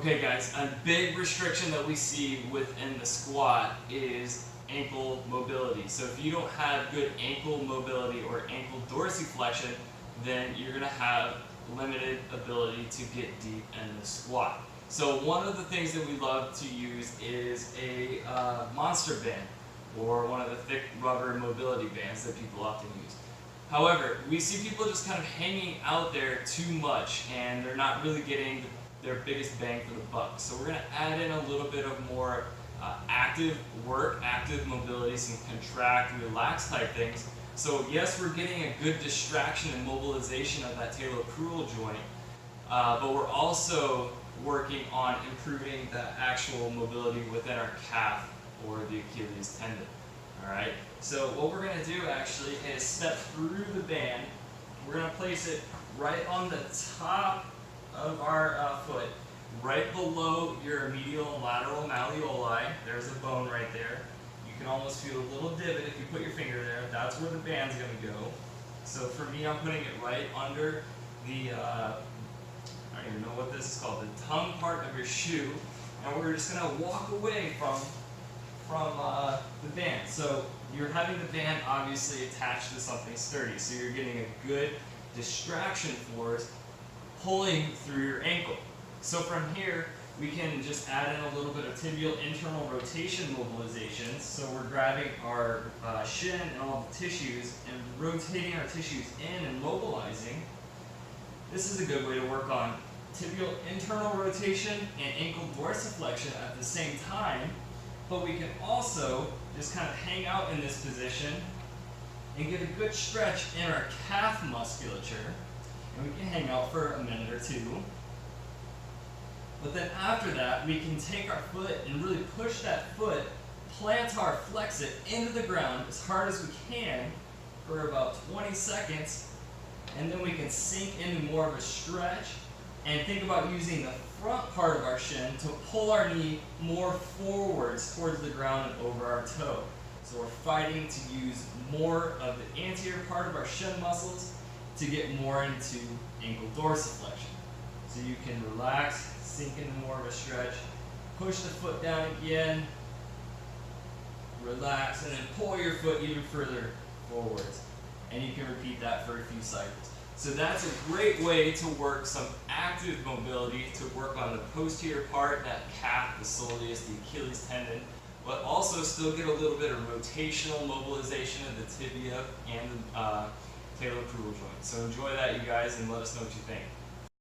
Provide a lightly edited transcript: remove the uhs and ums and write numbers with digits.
Okay guys, a big restriction that we see within the squat is ankle mobility. So if you don't have good ankle mobility or ankle dorsiflexion, then you're going to have limited ability to get deep in the squat. So one of the things that we love to use is a monster band, or one of the thick rubber mobility bands that people often use. However, we see people just kind of hanging out there too much and they're not really getting their biggest bang for the buck. So we're going to add in a little bit of more active work, active mobility, some contract, relax type things. So yes, we're getting a good distraction and mobilization of that talocrural joint, but we're also working on improving the actual mobility within our calf or the Achilles tendon. Alright, so what we're going to do actually is step through the band. We're going to place it right on the top of our foot, right below your medial and lateral malleoli. There's a bone right there. You can almost feel a little divot if you put your finger there. That's where the band's going to go. So for me, I'm putting it right under the, I don't even know what this is called, the tongue part of your shoe. And we're just going to walk away from the band. So you're having the band obviously attached to something sturdy. So you're getting a good distraction force pulling through your ankle. So from here, we can just add in a little bit of tibial internal rotation mobilizations. So we're grabbing our shin and all the tissues and rotating our tissues in and mobilizing. This is a good way to work on tibial internal rotation and ankle dorsiflexion at the same time. But we can also just kind of hang out in this position and get a good stretch in our calf musculature. And we can hang out for a minute or two. But then after that, we can take our foot and really push that foot, plantar flex it into the ground as hard as we can for about 20 seconds. And then we can sink into more of a stretch and think about using the front part of our shin to pull our knee more forwards towards the ground and over our toe. So we're fighting to use more of the anterior part of our shin muscles to get more into ankle dorsiflexion. So you can relax, sink into more of a stretch, push the foot down again, relax, and then pull your foot even further forwards. And you can repeat that for a few cycles. So that's a great way to work some active mobility, to work on the posterior part, that calf, the soleus, the Achilles tendon, but also still get a little bit of rotational mobilization of the tibia and the talocrural joint. So enjoy that, you guys, and let us know what you think.